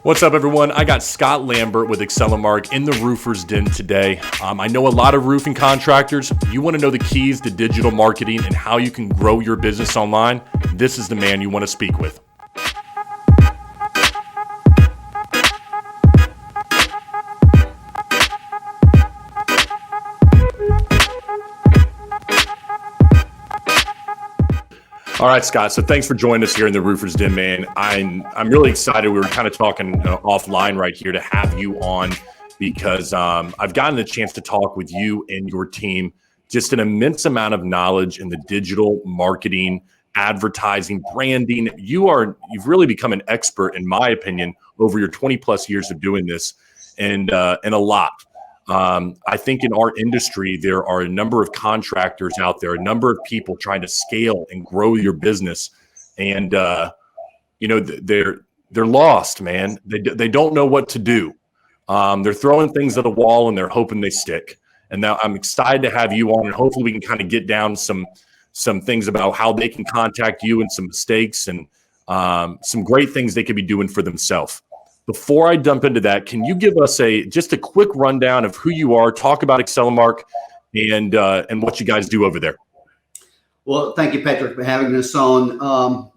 What's up, everyone? I got Scott Lambert with Accelemark in the Roofer's Den today. I know a lot of roofing contractors. You want to know the keys to digital marketing and how you can grow your business online? This is the man you want to speak with. All right, Scott. So thanks for joining us here in the Roofer's Den, man. I'm really excited. We were kind of talking offline right here to have you on because I've gotten the chance to talk with you and your team. Just an immense amount of knowledge in the digital marketing, advertising, branding. You've really become an expert, in my opinion, over your 20 plus years of doing this, and a lot. I think in our industry, there are a number of contractors out there, a number of people trying to scale and grow your business. And, they're lost, man. They don't know what to do. They're throwing things at a wall and they're hoping they stick. And now I'm excited to have you on, and hopefully we can kind of get down some things about how they can contact you and some mistakes and some great things they could be doing for themselves. Before I jump into that, can you give us just a quick rundown of who you are, talk about Accelemark and what you guys do over there? Well, thank you, Patrick, for having us on.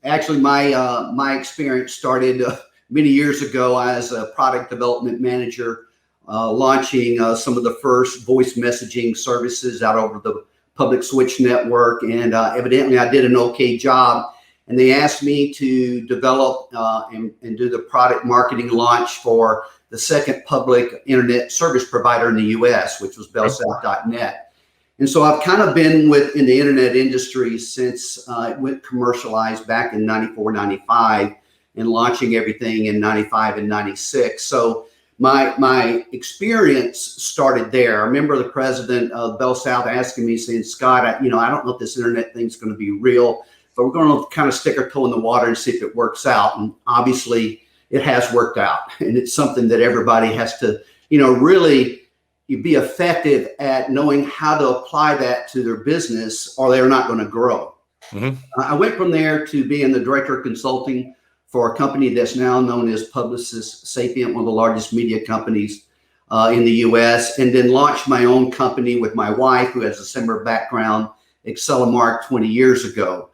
Actually, my experience started many years ago as a product development manager, launching some of the first voice messaging services out over the public switch network. And evidently, I did an okay job. And they asked me to develop and do the product marketing launch for the second public internet service provider in the U.S., which was BellSouth.net. And so I've kind of been in the internet industry since it went commercialized back in 94, 95, and launching everything in 95 and 96. So my experience started there. I remember the president of BellSouth asking me, saying, Scott, I don't know if this internet thing's going to be real, but we're going to kind of stick our toe in the water and see if it works out. And obviously it has worked out. And it's something that everybody has to, really be effective at knowing how to apply that to their business, or they're not going to grow. Mm-hmm. I went from there to being the director of consulting for a company that's now known as Publicis Sapient, one of the largest media companies in the U.S., and then launched my own company with my wife, who has a similar background, Accelemark, 20 years ago.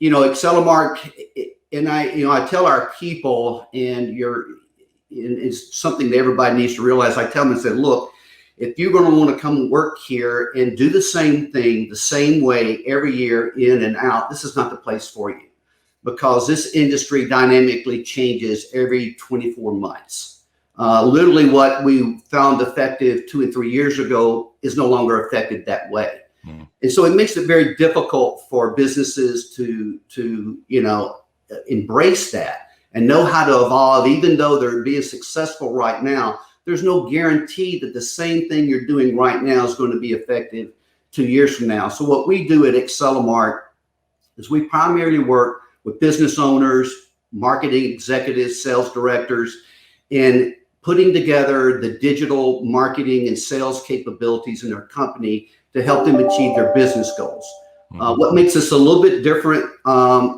Accelemark, and I tell our people, and it's something that everybody needs to realize. I tell them, I said, look, if you're going to want to come work here and do the same thing the same way every year in and out, this is not the place for you, because this industry dynamically changes every 24 months. Literally what we found effective 2 and 3 years ago is no longer effective that way. And so it makes it very difficult for businesses to embrace that and know how to evolve. Even though they're being successful right now, there's no guarantee that the same thing you're doing right now is going to be effective 2 years from now. So what we do at Accelemark is we primarily work with business owners, marketing executives, sales directors, in putting together the digital marketing and sales capabilities in their company to help them achieve their business goals. What makes us a little bit different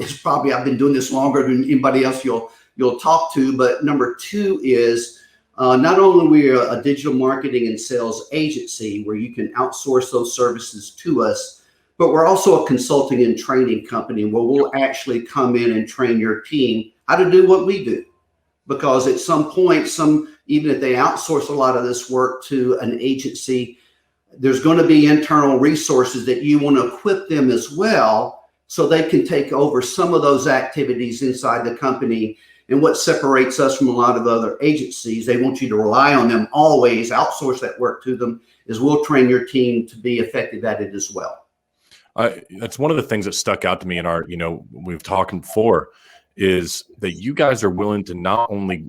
is probably I've been doing this longer than anybody else you'll talk to. But number two is not only we're a digital marketing and sales agency where you can outsource those services to us, but we're also a consulting and training company where we'll actually come in and train your team how to do what we do. Because at some point, even if they outsource a lot of this work to an agency, there's going to be internal resources that you want to equip them as well, so they can take over some of those activities inside the company. And what separates us from a lot of other agencies, they want you to rely on them always, outsource that work to them, is we'll train your team to be effective at it as well. That's one of the things that stuck out to me in our, we've talked before, is that you guys are willing to not only,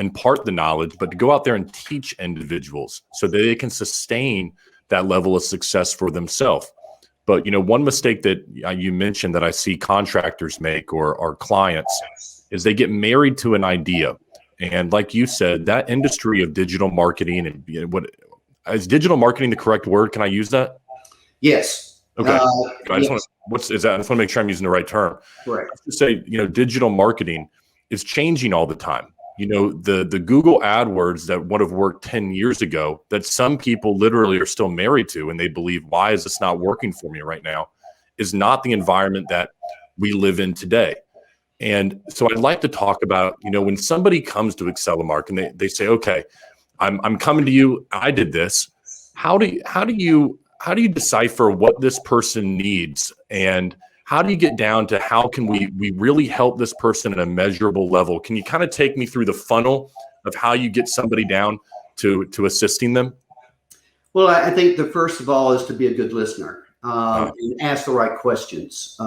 impart the knowledge, but to go out there and teach individuals so that they can sustain that level of success for themselves. But, one mistake that you mentioned that I see contractors make or our clients is they get married to an idea. And like you said, that industry of digital marketing and what is digital marketing the correct word? Can I use that? Yes. Okay. I just want to make sure I'm using the right term. Correct. To say, digital marketing is changing all the time. The Google AdWords that would have worked 10 years ago that some people literally are still married to, and they believe, why is this not working for me right now, is not the environment that we live in today. And so I'd like to talk about, when somebody comes to Accelermark and they say, okay, I'm coming to you, I did this. How do you decipher what this person needs, and how do you get down to how can we really help this person at a measurable level? Can you kind of take me through the funnel of how you get somebody down to assisting them? Well, I think the first of all is to be a good listener and ask the right questions.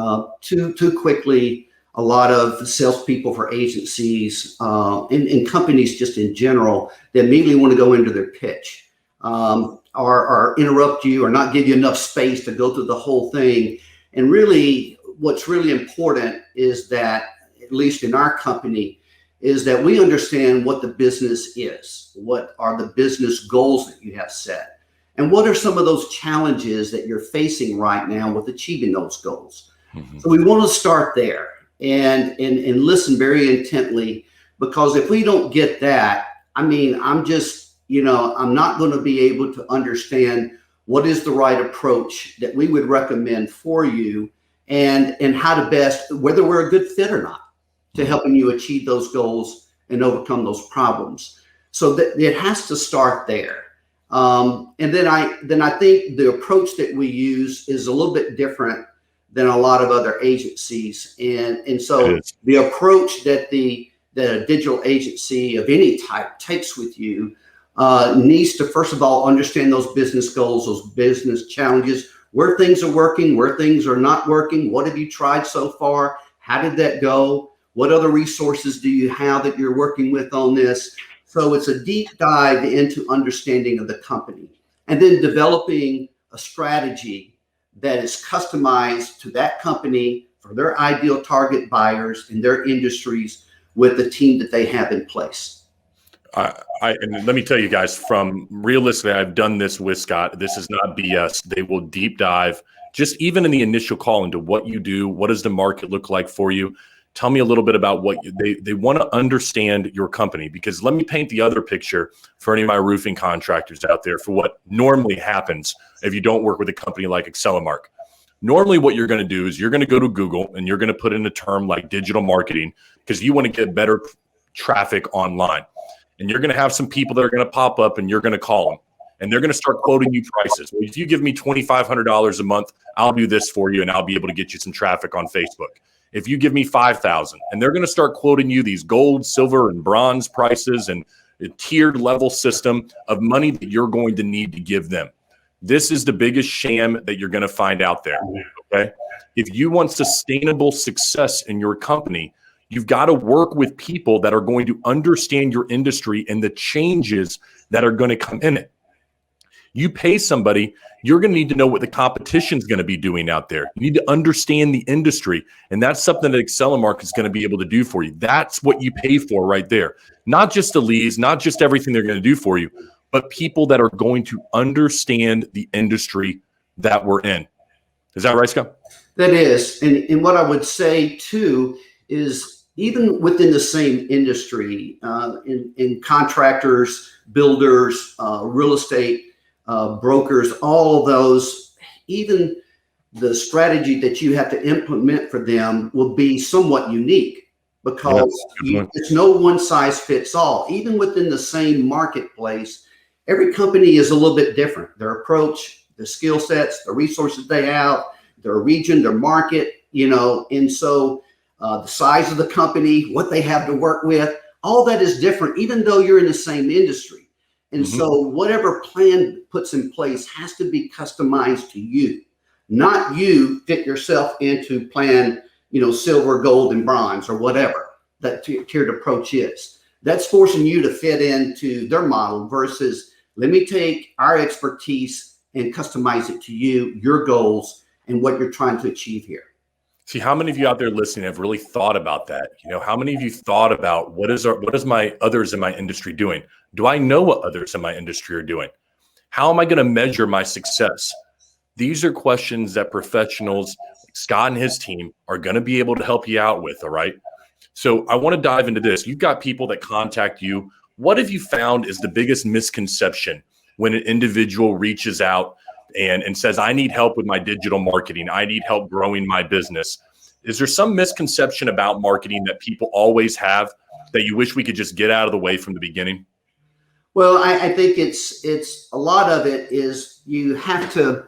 Too quickly, a lot of salespeople for agencies and companies just in general, they immediately want to go into their pitch or interrupt you or not give you enough space to go through the whole thing. And really, what's really important is that, at least in our company, is that we understand what the business is. What are the business goals that you have set? And what are some of those challenges that you're facing right now with achieving those goals? Mm-hmm. So we want to start there and listen very intently, because if we don't get that, I'm not going to be able to understand what is the right approach that we would recommend for you, and how to best, whether we're a good fit or not, to helping you achieve those goals and overcome those problems. So that it has to start there. And then I think the approach that we use is a little bit different than a lot of other agencies. And so the approach that a digital agency of any type takes with you needs to, first of all, understand those business goals, those business challenges, where things are working, where things are not working. What have you tried so far? How did that go? What other resources do you have that you're working with on this? So it's a deep dive into understanding of the company, and then developing a strategy that is customized to that company for their ideal target buyers in their industries with the team that they have in place. And let me tell you guys, from realistically, I've done this with Scott. This is not BS. They will deep dive, just even in the initial call, into what you do. What does the market look like for you? Tell me a little bit about what they want to understand your company, because let me paint the other picture for any of my roofing contractors out there for what normally happens if you don't work with a company like Accelermark. Normally what you're going to do is you're going to go to Google and you're going to put in a term like digital marketing, because you want to get better traffic online. And you're going to have some people that are going to pop up, and you're going to call them, and they're going to start quoting you prices. Well, if you give me $2,500 a month, I'll do this for you, and I'll be able to get you some traffic on Facebook. If you give me $5,000, and they're going to start quoting you these gold, silver, and bronze prices and a tiered level system of money that you're going to need to give them. This is the biggest sham that you're going to find out there. Okay. If you want sustainable success in your company, you've got to work with people that are going to understand your industry and the changes that are going to come in it. You pay somebody, you're going to need to know what the competition is going to be doing out there. You need to understand the industry. And that's something that Accelermark is going to be able to do for you. That's what you pay for right there. Not just the leads, not just everything they're going to do for you, but people that are going to understand the industry that we're in. Is that right, Scott? That is. And what I would say too is, even within the same industry, in contractors, builders, real estate, brokers, all of those, even the strategy that you have to implement for them will be somewhat unique, because it's no one size fits all. Even within the same marketplace, every company is a little bit different. Their approach, the skill sets, the resources they have, their region, their market, and so the size of the company, what they have to work with, all that is different, even though you're in the same industry. And so whatever plan puts in place has to be customized to you, not you fit yourself into plan, silver, gold, and bronze, or whatever that tiered approach is. That's forcing you to fit into their model versus, let me take our expertise and customize it to you, your goals, and what you're trying to achieve here. See, how many of you out there listening have really thought about that? How many of you thought about what is my others in my industry doing? Do I know what others in my industry are doing? How am I going to measure my success? These are questions that professionals like Scott and his team are going to be able to help you out with. All right. So I want to dive into this. You've got people that contact you. What have you found is the biggest misconception when an individual reaches out and says, I need help with my digital marketing. I need help growing my business. Is there some misconception about marketing that people always have that you wish we could just get out of the way from the beginning? Well, I think it's a lot of it is you have to.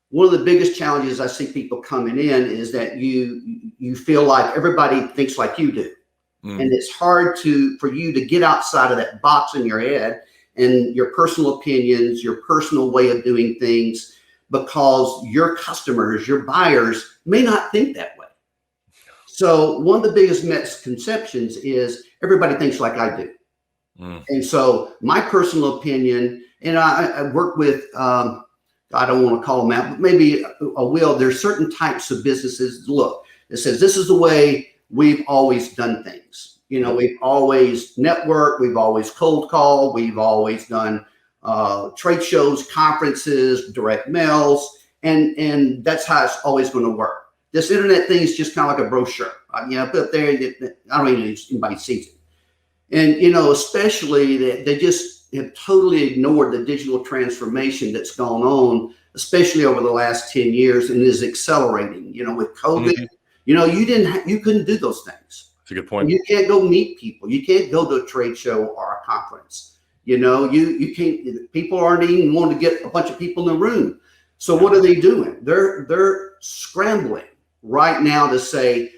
One of the biggest challenges I see people coming in is that you feel like everybody thinks like you do. And it's hard for you to get outside of that box in your head and your personal opinions, your personal way of doing things, because your customers, your buyers may not think that way. So one of the biggest misconceptions is everybody thinks like I do. And so my personal opinion, and I work with, I don't want to call them out, but maybe I will. There's certain types of businesses. Look, it says this is the way we've always done things. We've always networked, we've always cold called, we've always done trade shows, conferences, direct mails, and that's how it's always going to work. This internet thing is just kind of like a brochure. Put up there, I don't even know if anybody sees it. And especially they just have totally ignored the digital transformation that's gone on, especially over the last 10 years, and is accelerating. With COVID, you couldn't do those things. That's a good point. You can't go meet people. You can't go to a trade show or a conference. You can't. People aren't even wanting to get a bunch of people in the room. So what are they doing? They're scrambling right now to say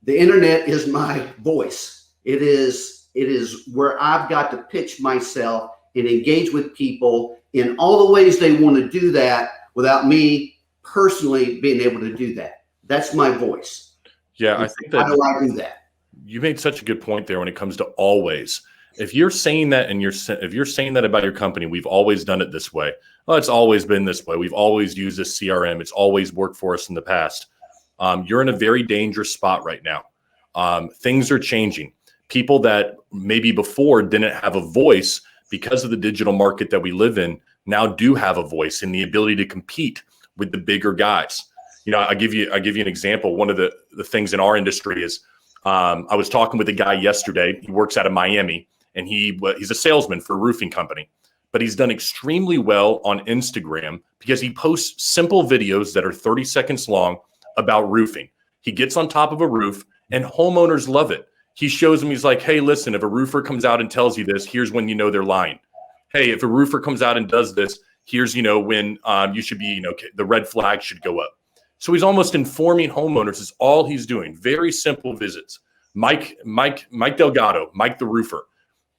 the internet is my voice. It is where I've got to pitch myself and engage with people in all the ways they want to do that without me personally being able to do that. That's my voice. Yeah, I think that. How do I do that? You made such a good point there when it comes to always. If you're saying that if you're saying that about your company, we've always done it this way. Well, it's always been this way. We've always used this CRM. It's always worked for us in the past. You're in a very dangerous spot right now. Things are changing. People that maybe before didn't have a voice because of the digital market that we live in now do have a voice and the ability to compete with the bigger guys. I'll give you an example. One of the things in our industry is I was talking with a guy yesterday. He works out of Miami, and he's a salesman for a roofing company, but he's done extremely well on Instagram because he posts simple videos that are 30 seconds long about roofing. He gets on top of a roof, and homeowners love it. He shows them, he's like, hey, listen, if a roofer comes out and tells you this, here's when you know they're lying. Hey, if a roofer comes out and does this, here's, when you should be, the red flag should go up. So he's almost informing homeowners is all he's doing. Very simple visits. Mike Delgado, Mike the roofer.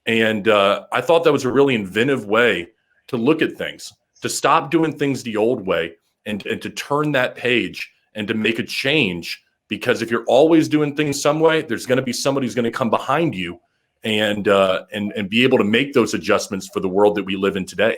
And I thought that was a really inventive way to look at things, to stop doing things the old way and to turn that page and to make a change. Because if you're always doing things some way, there's going to be somebody who's going to come behind you and be able to make those adjustments for the world that we live in today.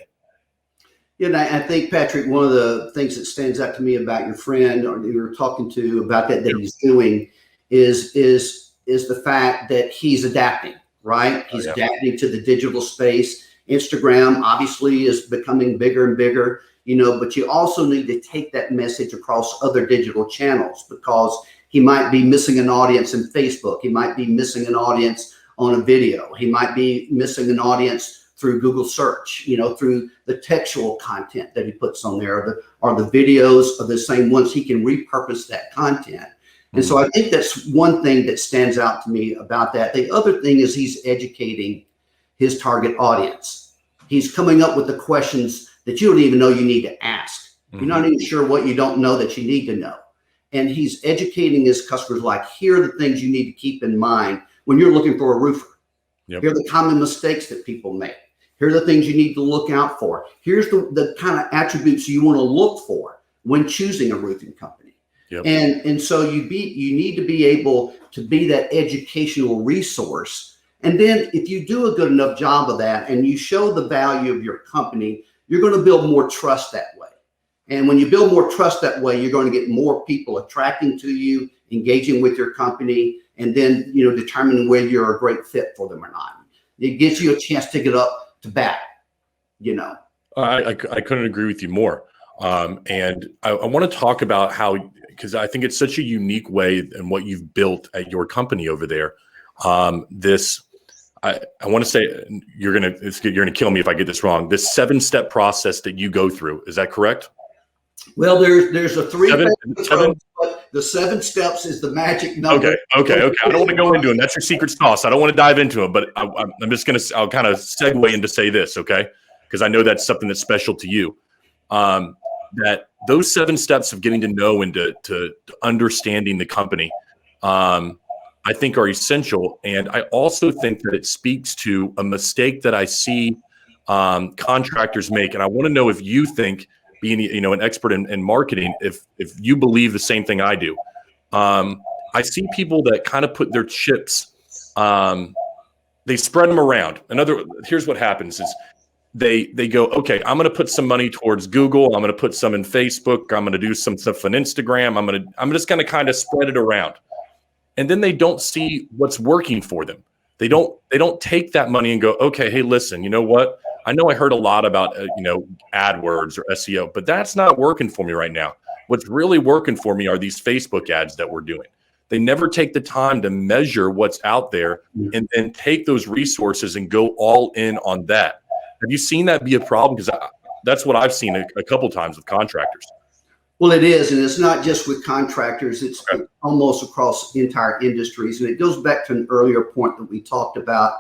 Yeah, and I think, Patrick, one of the things that stands out to me about your friend or you were talking to about that he's doing is the fact that he's adapting, right? He's adapting to the digital space. Instagram obviously is becoming bigger and bigger, but you also need to take that message across other digital channels because he might be missing an audience in Facebook. He might be missing an audience on a video. He might be missing an audience through Google search, through the textual content that he puts on there or the videos are the same ones. He can repurpose that content. And so I think that's one thing that stands out to me about that. The other thing is he's educating his target audience. He's coming up with the questions that you don't even know you need to ask. You're not even sure what you don't know that you need to know. And he's educating his customers like, here are the things you need to keep in mind when you're looking for a roofer. Here are the common mistakes that people make. Here are the things you need to look out for. Here's the kind of attributes you want to look for when choosing a roofing company. And so you need to be able to be that educational resource. And then if you do a good enough job of that and you show the value of your company, you're going to build more trust that way. And when you build more trust that way, you're going to get more people attracting to you, engaging with your company, and then, determining whether you're a great fit for them or not. It gives you a chance to get up to bat, I couldn't agree with you more. And I want to talk about how, because I think it's such a unique way and what you've built at your company over there. I want to say you're gonna kill me if I get this wrong. This 7-step process that you go through, is that correct? Well, there's a Seven? but the 7 steps is the magic number. Okay. I don't want to go into them. That's your secret sauce. I don't want to dive into it, but I'm just I'll kind of segue into say this, okay? Because I know that's something that's special to you. That those 7 steps of getting to know and to understanding the company, I think are essential. And I also think that it speaks to a mistake that I see contractors make. And I want to know if you think, being an expert in marketing, if you believe the same thing I do. I see people that kind of put their chips, they spread them around. Here's what happens is they go, okay, I'm going to put some money towards Google. I'm going to put some in Facebook. I'm going to do some stuff on Instagram. I'm just going to kind of spread it around. And then they don't see what's working for them. They don't take that money and go, okay, hey, listen, you know what? I know I heard a lot about, AdWords or SEO, but that's not working for me right now. What's really working for me are these Facebook ads that we're doing. They never take the time to measure what's out there and then take those resources and go all in on that. Have you seen that be a problem? Because that's what I've seen a couple times with contractors. Well, it is, and it's not just with contractors. It's almost across entire industries, and it goes back to an earlier point that we talked about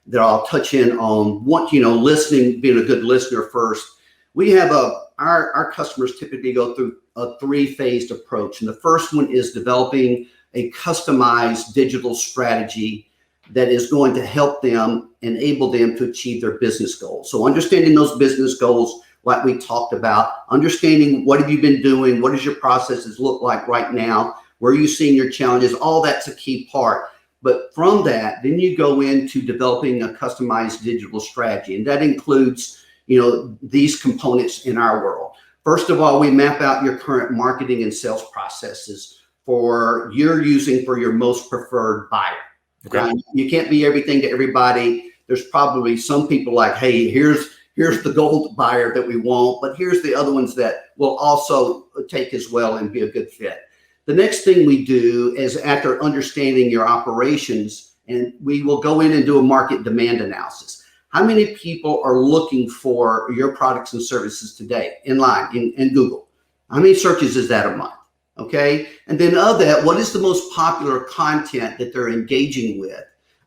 that I'll touch in on. Listening, being a good listener first. We have our customers typically go through a 3-phased approach, and the first one is developing a customized digital strategy that is going to help them, enable them to achieve their business goals. So understanding those business goals, like we talked about, understanding what have you been doing, what does your processes look like right now, where are you seeing your challenges, all that's a key part. But from that, then you go into developing a customized digital strategy. And that includes, these components in our world. First of all, we map out your current marketing and sales processes you're using for your most preferred buyer. Okay. You can't be everything to everybody. There's probably some people like, hey, here's the gold buyer that we want, but here's the other ones that will also take as well and be a good fit. The next thing we do is, after understanding your operations, and we will go in and do a market demand analysis. How many people are looking for your products and services today in Google? How many searches is that a month? Okay. And then of that, what is the most popular content that they're engaging with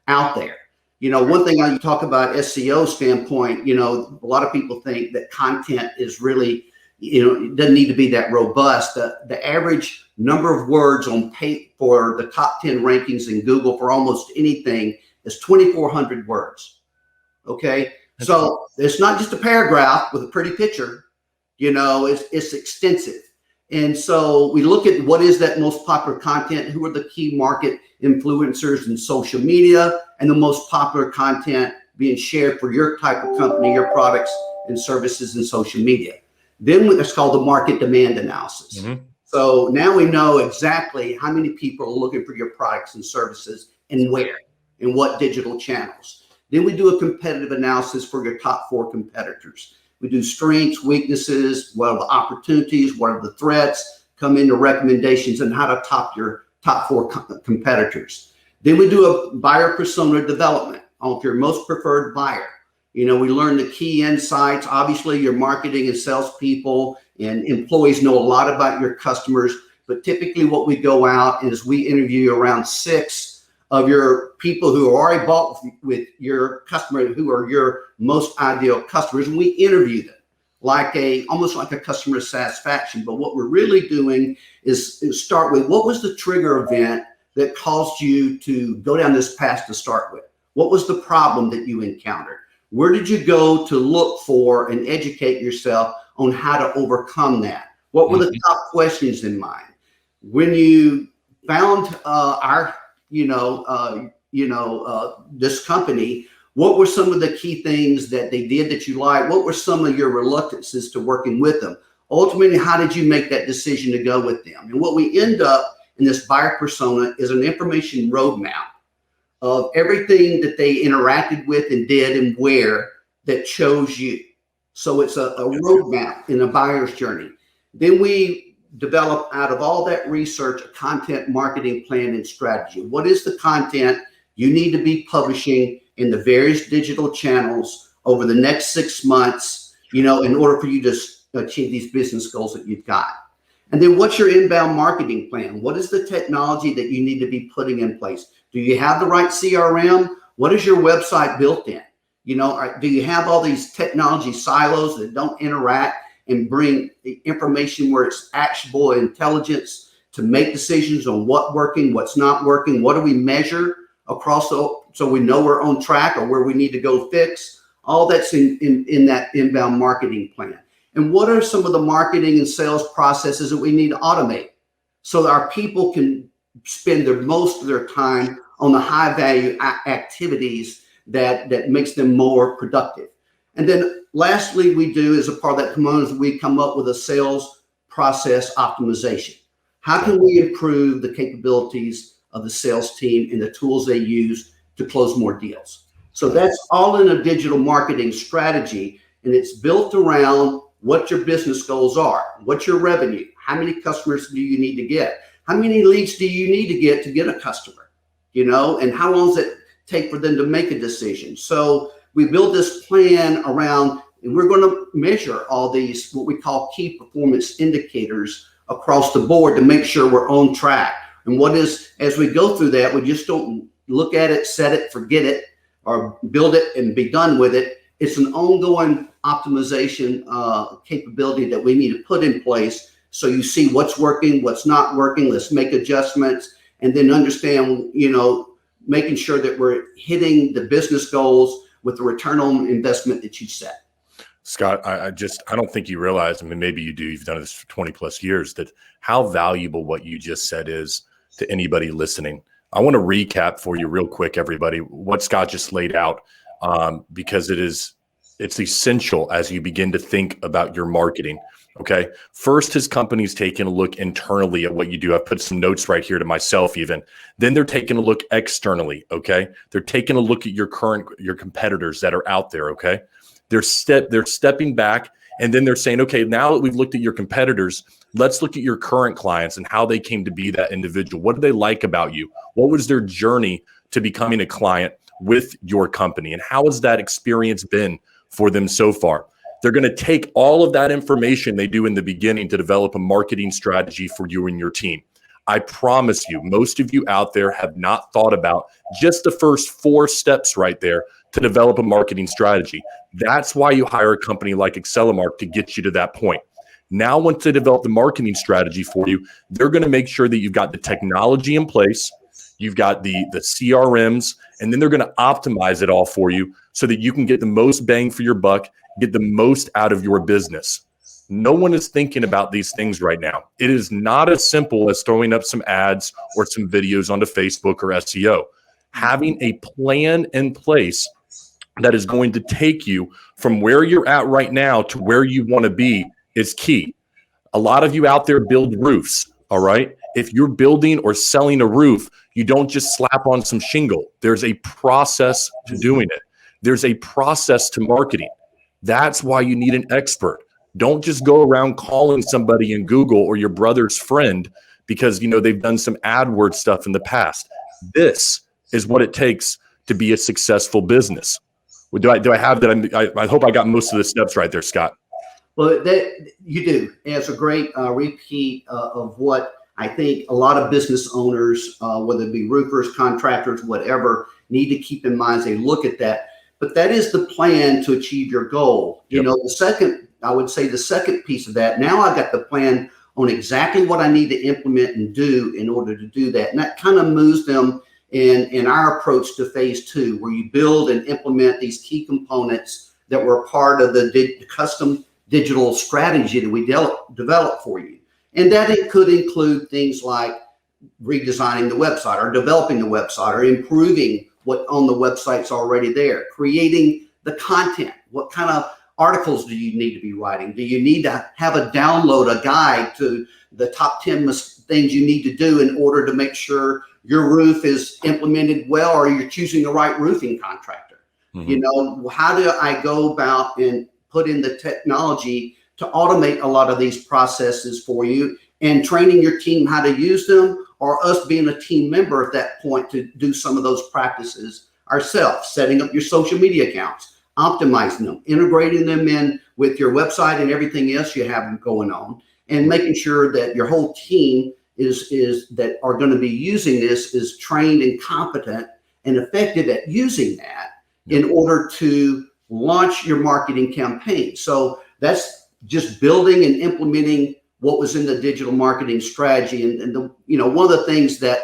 out there? One thing I talk about SEO standpoint, a lot of people think that content is really, it doesn't need to be that robust. The average number of words on page for the top 10 rankings in Google for almost anything is 2,400 words. Okay. So it's not just a paragraph with a pretty picture, it's extensive. And so we look at what is that most popular content, who are the key market influencers in social media, and the most popular content being shared for your type of company, your products and services in social media. Then it's called the market demand analysis. Mm-hmm. So now we know exactly how many people are looking for your products and services and where, and what digital channels. Then we do a competitive analysis for your top 4 competitors. We do strengths, weaknesses, what are the opportunities, what are the threats, come into recommendations and how to top your top 4 competitors. Then we do a buyer persona development on your most preferred buyer. We learn the key insights. Obviously, your marketing and salespeople and employees know a lot about your customers, but typically what we go out is we interview around 6 of your people who already bought with your customer, who are your most ideal customers, and we interview them almost like a customer satisfaction. But what we're really doing is start with, what was the trigger event that caused you to go down this path to start with? What was the problem that you encountered? Where did you go to look for and educate yourself on how to overcome that? What were the top questions in mind? When you found this company, what were some of the key things that they did that you liked? What were some of your reluctances to working with them? Ultimately, how did you make that decision to go with them? And what we end up in this buyer persona is an information roadmap of everything that they interacted with and did and where that chose you. So it's a roadmap in a buyer's journey. Then we develop out of all that research a content marketing plan and strategy. What is the content you need to be publishing in the various digital channels over the next 6 months, in order for you to achieve these business goals that you've got? And then what's your inbound marketing plan? What is the technology that you need to be putting in place? Do you have the right CRM? What is your website built in? Do you have all these technology silos that don't interact and bring the information where it's actionable intelligence to make decisions on what's working, what's not working? What do we measure across so we know we're on track or where we need to go fix? All that's in that inbound marketing plan. And what are some of the marketing and sales processes that we need to automate so that our people can spend most of their time on the high value activities that makes them more productive? And then lastly, we do as a part of that component, we come up with a sales process optimization. How can we improve the capabilities of the sales team and the tools they use to close more deals? So that's all in a digital marketing strategy, and it's built around what your business goals are. What's your revenue? How many customers do you need to get? How many leads do you need to get a customer? And how long does it take for them to make a decision? So we build this plan around, and we're going to measure all these, what we call key performance indicators across the board to make sure we're on track. And as we go through that, we just don't look at it, set it, forget it, or build it and be done with it. It's an ongoing optimization capability that we need to put in place. So you see what's working, what's not working. Let's make adjustments, and then understand, making sure that we're hitting the business goals with the return on investment that you set. Scott, I don't think you realize, maybe you do, you've done this for 20 plus years, that how valuable what you just said is to anybody listening. I want to recap for you real quick, everybody, what Scott just laid out, because it's essential as you begin to think about your marketing. Okay. First, his company's taking a look internally at what you do. I've put some notes right here to myself even. Then they're taking a look externally. Okay. They're taking a look at your competitors that are out there. Okay. They're stepping back, and then they're saying, okay, now that we've looked at your competitors, let's look at your current clients and how they came to be that individual. What do they like about you? What was their journey to becoming a client with your company? And how has that experience been for them so far? They're going to take all of that information they do in the beginning to develop a marketing strategy for you and your team. I promise you, most of you out there have not thought about just the first 4 steps right there to develop a marketing strategy. That's why you hire a company like Accelamark to get you to that point. Now, once they develop the marketing strategy for you, they're going to make sure that you've got the technology in place, you've got the CRMs, and then they're going to optimize it all for you so that you can get the most bang for your buck, get the most out of your business. No one is thinking about these things right now. It is not as simple as throwing up some ads or some videos onto Facebook or SEO. Having a plan in place that is going to take you from where you're at right now to where you want to be is key. A lot of you out there build roofs, all right? If you're building or selling a roof, you don't just slap on some shingle. There's a process to doing it. There's a process to marketing. That's why you need an expert. Don't just go around calling somebody in Google or your brother's friend because they've done some AdWords stuff in the past. This is what it takes to be a successful business. Do I have that? I hope I got most of the steps right there, Scott. Well, you do. It's a great repeat of what I think a lot of business owners, whether it be roofers, contractors, whatever, need to keep in mind as they look at that. But that is the plan to achieve your goal. Yep. I would say the second piece of that, now I got the plan on exactly what I need to implement and do in order to do that. And that kind of moves them in our approach to phase 2, where you build and implement these key components that were part of the custom digital strategy that we develop for you. And that it could include things like redesigning the website or developing the website or improving what on the website's already there, creating the content. What kind of articles do you need to be writing? Do you need to have a guide to the top 10 things you need to do in order to make sure your roof is implemented well, or you're choosing the right roofing contractor? Mm-hmm. How do I go about and put in the technology to automate a lot of these processes for you and training your team how to use them, or us being a team member at that point to do some of those practices ourselves, setting up your social media accounts, optimizing them, integrating them in with your website and everything else you have going on, and making sure that your whole team is that are going to be using this is trained and competent and effective at using that in order to launch your marketing campaign. So that's just building and implementing what was in the digital marketing strategy. And one of the things that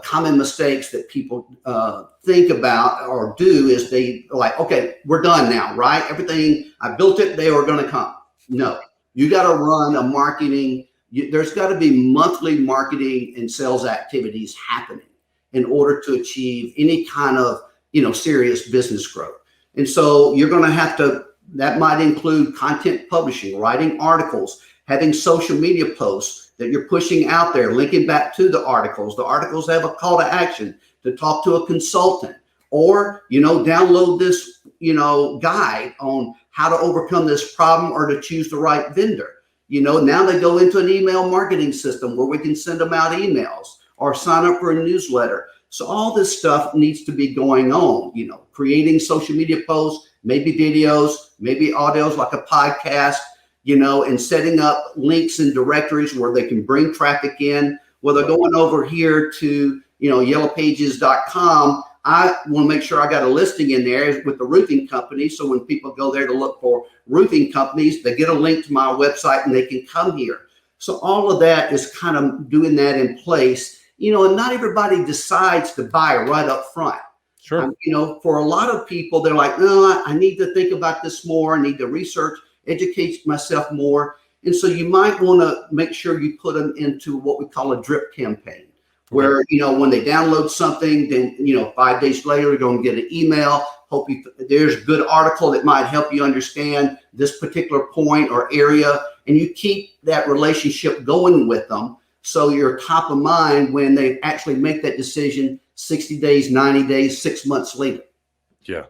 common mistakes that people think about or do is they like, okay, we're done now, right? Everything, I built it, they are going to come. No, you got to run a marketing. There's got to be monthly marketing and sales activities happening in order to achieve any kind of, serious business growth. And so you're going to have to, that might include content publishing, writing articles, having social media posts that you're pushing out there, linking back to the articles. The articles have a call to action to talk to a consultant, or, download this, guide on how to overcome this problem or to choose the right vendor. Now they go into an email marketing system where we can send them out emails or sign up for a newsletter. So all this stuff needs to be going on, creating social media posts, maybe videos, maybe audios like a podcast, and setting up links and directories where they can bring traffic in. Well, they're going over here to, yellowpages.com. I want to make sure I got a listing in there with the roofing company. So when people go there to look for roofing companies, they get a link to my website and they can come here. So all of that is kind of doing that in place, and not everybody decides to buy right up front. Sure. For a lot of people, they're like, no, I need to think about this more. I need to research, educate myself more. And so you might want to make sure you put them into what we call a drip campaign, where, when they download something, then, 5 days later, they're going to get an email. There's a good article that might help you understand this particular point or area. And you keep that relationship going with them, so you're top of mind when they actually make that decision 60 days, 90 days, 6 months later. Yeah.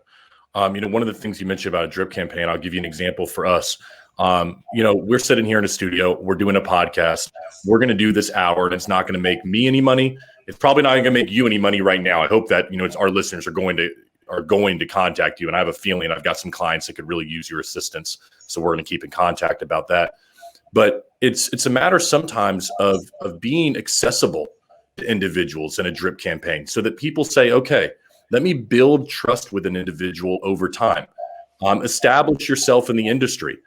One of the things you mentioned about a drip campaign, I'll give you an example for us. We're sitting here in a studio, we're doing a podcast, we're going to do this hour, and it's not going to make me any money. It's probably not going to make you any money right now. I hope that, it's our listeners are going to contact you. And I have a feeling I've got some clients that could really use your assistance. So we're going to keep in contact about that. But it's a matter sometimes of being accessible to individuals in a drip campaign so that people say, okay, let me build trust with an individual over time. Establish yourself in the industry,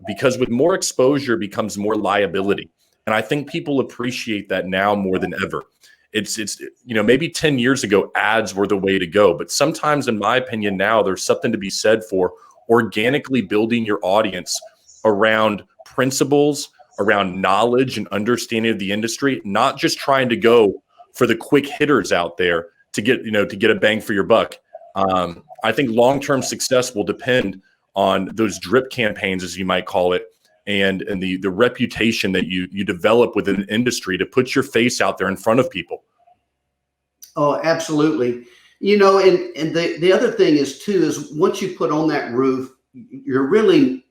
because with more exposure becomes more liability. And I think people appreciate that now more than ever. It's maybe 10 years ago, ads were the way to go. But sometimes, in my opinion, now there's something to be said for organically building your audience around principles, around knowledge and understanding of the industry, not just trying to go for the quick hitters out there to get a bang for your buck. I think long-term success will depend on those drip campaigns, as you might call it, and the reputation that you develop within an industry to put your face out there in front of people. Oh, absolutely. And the other thing is once you put on that roof, you're really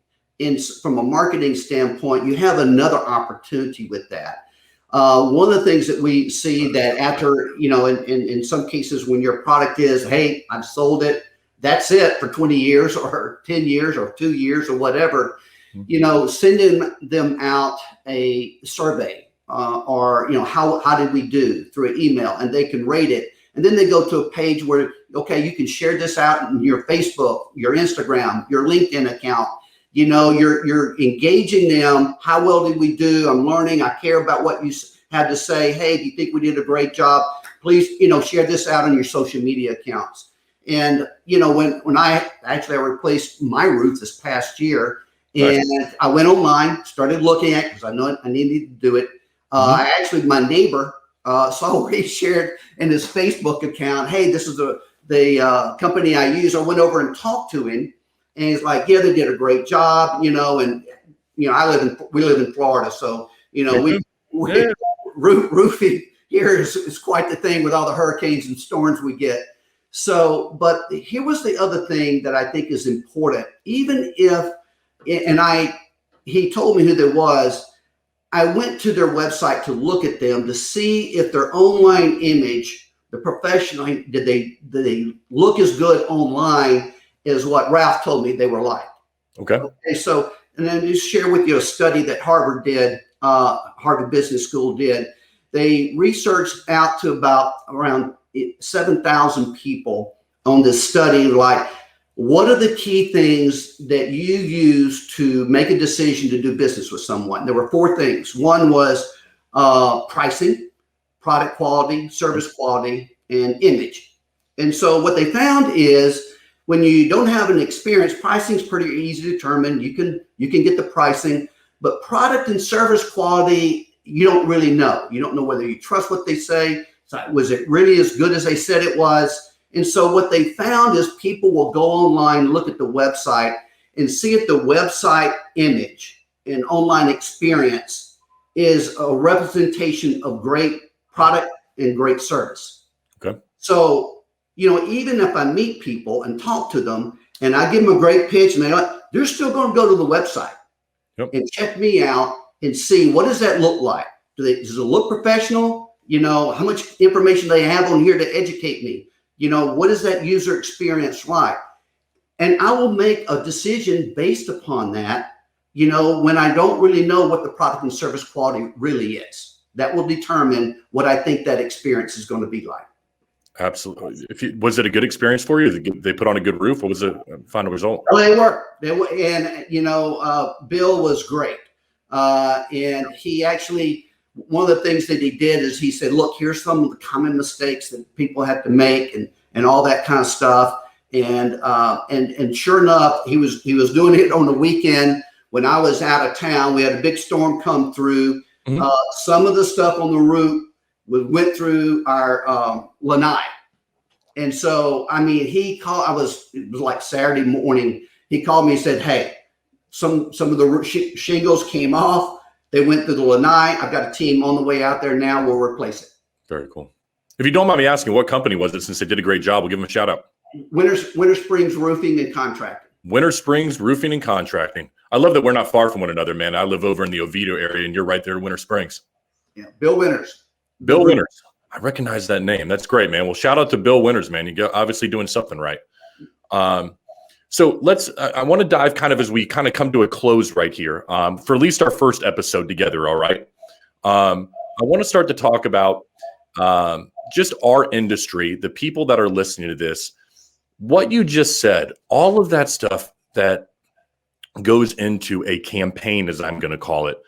from a marketing standpoint, you have another opportunity with that. One of the things that we see that after, in some cases when your product is, hey, I've sold it, that's it for 20 years or 10 years or 2 years or whatever, sending them out a survey or, how did we do through an email, and they can rate it. And then they go to a page where, okay, you can share this out in your Facebook, your Instagram, your LinkedIn account. You're engaging them. How well did we do? I'm learning. I care about what you had to say. Hey, do you think we did a great job? Please, share this out on your social media accounts. And, when I replaced my roof this past year, and I went online, started looking at, because I know I needed to do it. My neighbor saw what he shared in his Facebook account. Hey, this is the company I use. I went over and talked to him. And he's like, yeah, they did a great job, and we live in Florida, so roofing here is quite the thing with all the hurricanes and storms we get. So, but here was the other thing that I think is important, even if, and I he told me who there was. I went to their website to look at them to see if their online image, the professional, did they look as good online as what Ralph told me they were like. Okay. So, and then just share with you a study that Harvard did, Harvard Business School did. They researched out to about around 7,000 people on this study, like, what are the key things that you use to make a decision to do business with someone? There were 4 things. One was pricing, product quality, service quality, and image. And so what they found is when you don't have an experience, pricing is pretty easy to determine. You can get the pricing, but product and service quality, you don't really know. You don't know whether you trust what they say. So was it really as good as they said it was? And so what they found is people will go online, look at the website, and see if the website image and online experience is a representation of great product and great service. Okay. So, even if I meet people and talk to them and I give them a great pitch and they're still going to go to the website and check me out and see, what does that look like? Does it look professional? How much information they have on here to educate me? What is that user experience like? And I will make a decision based upon that, when I don't really know what the product and service quality really is. That will determine what I think that experience is going to be like. Absolutely. Was it a good experience for you? They put on a good roof? What was the final result? Well, they were. And, Bill was great. And he actually, one of the things that he did is he said, look, here's some of the common mistakes that people have to make and all that kind of stuff. And sure enough, he was doing it on the weekend when I was out of town. We had a big storm come through. Mm-hmm. Some of the stuff on the roof went through our lanai. And so, he called, it was like Saturday morning. He called me and said, hey, some of the shingles came off. They went through the lanai. I've got a team on the way out there now. We'll replace it. Very cool. If you don't mind me asking, what company was it? Since they did a great job, we'll give them a shout out. Winter Springs Roofing and Contracting. Winter Springs Roofing and Contracting. I love that we're not far from one another, man. I live over in the Oviedo area, and you're right there in Winter Springs. Yeah, Bill Winters. Bill Winters. I recognize that name. That's great, man. Well, shout out to Bill Winters, man. You're obviously doing something right. So I want to dive kind of as we kind of come to a close right here for at least our first episode together. All right. I want to start to talk about just our industry, the people that are listening to this, what you just said, all of that stuff that goes into a campaign, as I'm going to call it.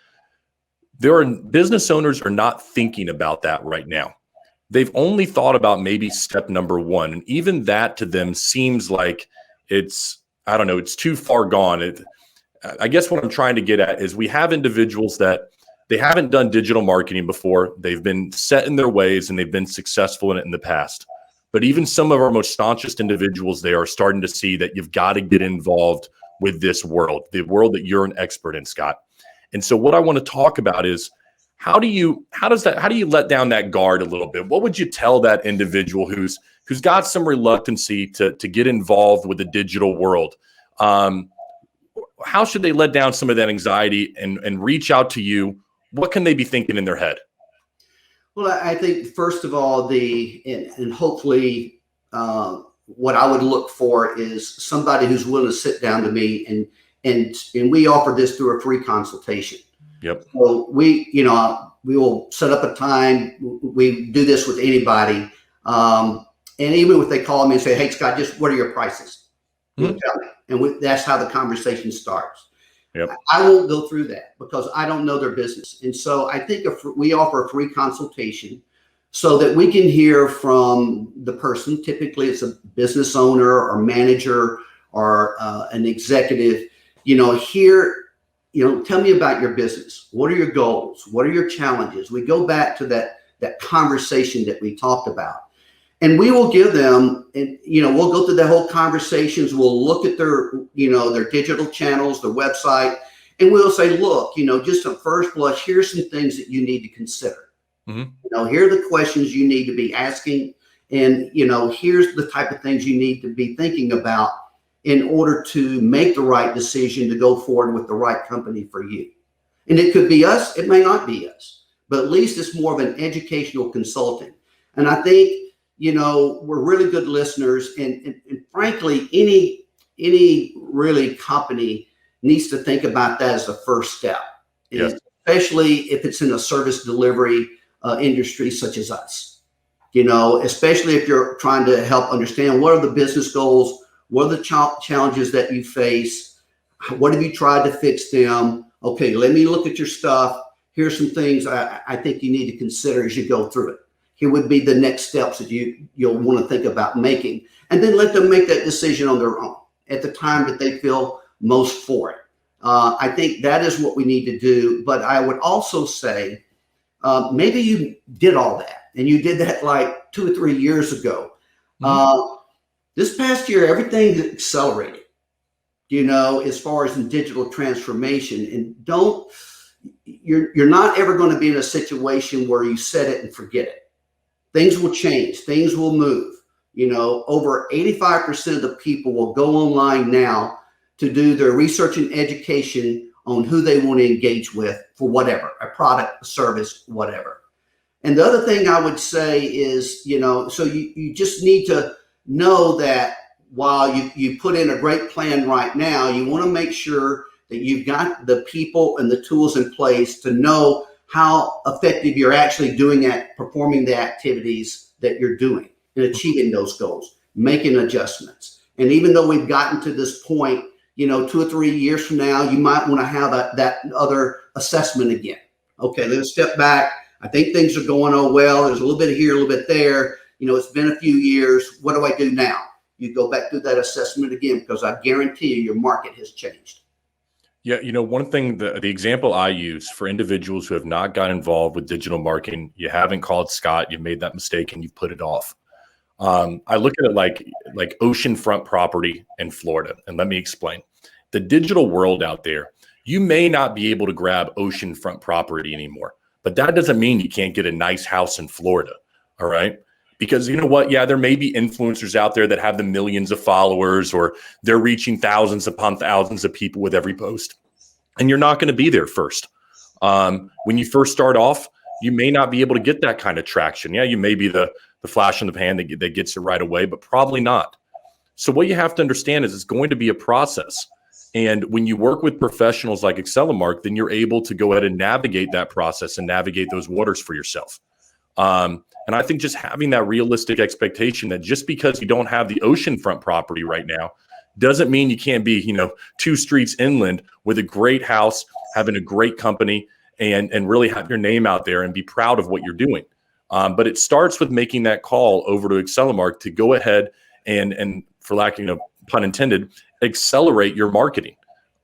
Business owners are not thinking about that right now. They've only thought about maybe step number 1. And even that to them seems like it's too far gone. I guess what I'm trying to get at is we have individuals that they haven't done digital marketing before. They've been set in their ways and they've been successful in it in the past. But even some of our most staunchest individuals, they are starting to see that you've got to get involved with this world, the world that you're an expert in, Scott. And so what I want to talk about is how do you let down that guard a little bit? What would you tell that individual who's got some reluctancy to get involved with the digital world? How should they let down some of that anxiety and reach out to you? What can they be thinking in their head? Well, I think first of all, and hopefully what I would look for is somebody who's willing to sit down to me and we offer this through a free consultation. Yep. So we will set up a time. We do this with anybody. And even if they call me and say, hey, Scott, just what are your prices? Mm-hmm. Tell me. And that's how the conversation starts. Yep. I won't go through that because I don't know their business. And so I think we offer a free consultation so that we can hear from the person. Typically, it's a business owner or manager or an executive. Tell me about your business. What are your goals? What are your challenges? We go back to that conversation that we talked about. And we will give them, and we'll go through the whole conversations. We'll look at their digital channels, their website, and we'll say, look, just at first blush, here's some things that you need to consider. Mm-hmm. Here are the questions you need to be asking, and here's the type of things you need to be thinking about. in order to make the right decision to go forward with the right company for you. And it could be us, it may not be us, but at least it's more of an educational consulting. And I think, we're really good listeners, and frankly, any really company needs to think about that as the first step. Yes. Especially if it's in a service delivery industry such as us. Especially if you're trying to help understand what are the business goals, what are the challenges that you face, what have you tried to fix them? Okay, let me look at your stuff. Here's some things I think you need to consider as you go through it. Here would be the next steps that you'll want to think about making, and then let them make that decision on their own at the time that they feel most for it. I think that is what we need to do. But I would also say, maybe you did all that and you did that like 2 or 3 years ago. This past year, everything accelerated, as far as in digital transformation. And you're not ever going to be in a situation where you set it and forget it. Things will change. Things will move. Over 85% of the people will go online now to do their research and education on who they want to engage with for whatever, a product, a service, whatever. And the other thing I would say is, so you just need to know that while you put in a great plan right now, you want to make sure that you've got the people and the tools in place to know how effective you're actually doing at performing the activities that you're doing and achieving those goals, making adjustments. And even though we've gotten to this point, 2 or 3 years from now, you might want to have that other assessment again. Okay, let's step back. I think things are going well. There's a little bit here, a little bit there. It's been a few years. What do I do now? You go back through that assessment again, because I guarantee you your market has changed. Yeah, one thing, the example I use for individuals who have not got involved with digital marketing, you haven't called Scott, you've made that mistake and you've put it off. I look at it like oceanfront property in Florida, and let me explain. The digital world out there, you may not be able to grab oceanfront property anymore, but that doesn't mean you can't get a nice house in Florida, all right? Because you know what? Yeah, there may be influencers out there that have the millions of followers, or they're reaching thousands upon thousands of people with every post. And you're not going to be there first. When you first start off, you may not be able to get that kind of traction. Yeah, you may be the flash in the pan that gets it right away, but probably not. So what you have to understand is it's going to be a process. And when you work with professionals like Accelomark, then you're able to go ahead and navigate that process and navigate those waters for yourself. And I think just having that realistic expectation that just because you don't have the oceanfront property right now doesn't mean you can't be, 2 streets inland with a great house, having a great company, and really have your name out there and be proud of what you're doing. But it starts with making that call over to Accelomark to go ahead and for lack of pun intended, accelerate your marketing.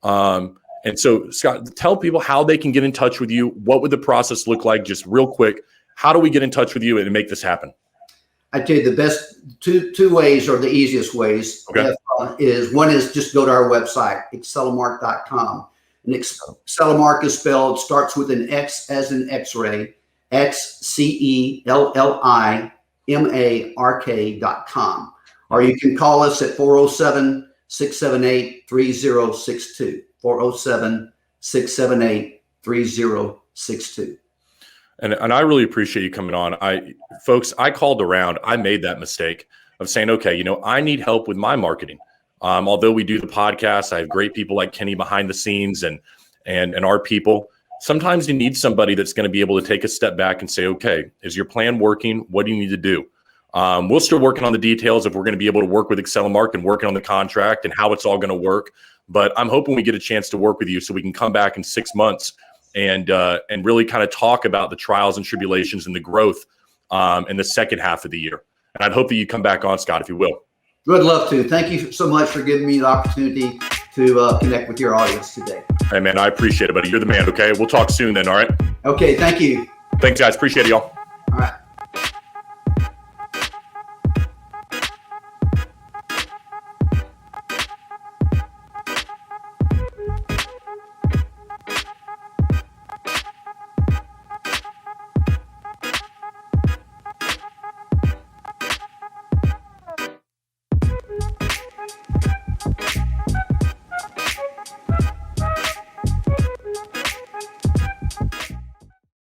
And so, Scott, tell people how they can get in touch with you. What would the process look like? Just real quick, how do we get in touch with you and make this happen? I'd tell you the best two ways, or the easiest ways, okay, is just go to our website, Accelomark.com. And Accelomark is spelled, starts with an X as in X-ray, XCELLIMARK.com. Or you can call us at 407-678-3062, 407-678-3062. And I really appreciate you coming on. Folks, I called around. I made that mistake of saying, okay, I need help with my marketing. Although we do the podcast, I have great people like Kenny behind the scenes and our people. Sometimes you need somebody that's going to be able to take a step back and say, okay, is your plan working? What do you need to do? We're still working on the details if we're going to be able to work with Accelomark and working on the contract and how it's all going to work. But I'm hoping we get a chance to work with you so we can come back in 6 months and really kind of talk about the trials and tribulations and the growth in the second half of the year. And I'd hope that you come back on, Scott, if you will. Would love to. Thank you so much for giving me the opportunity to connect with your audience today. Hey, man, I appreciate it, buddy. You're the man, okay? We'll talk soon then, all right? Okay, thank you. Thanks, guys. Appreciate it, y'all. All right.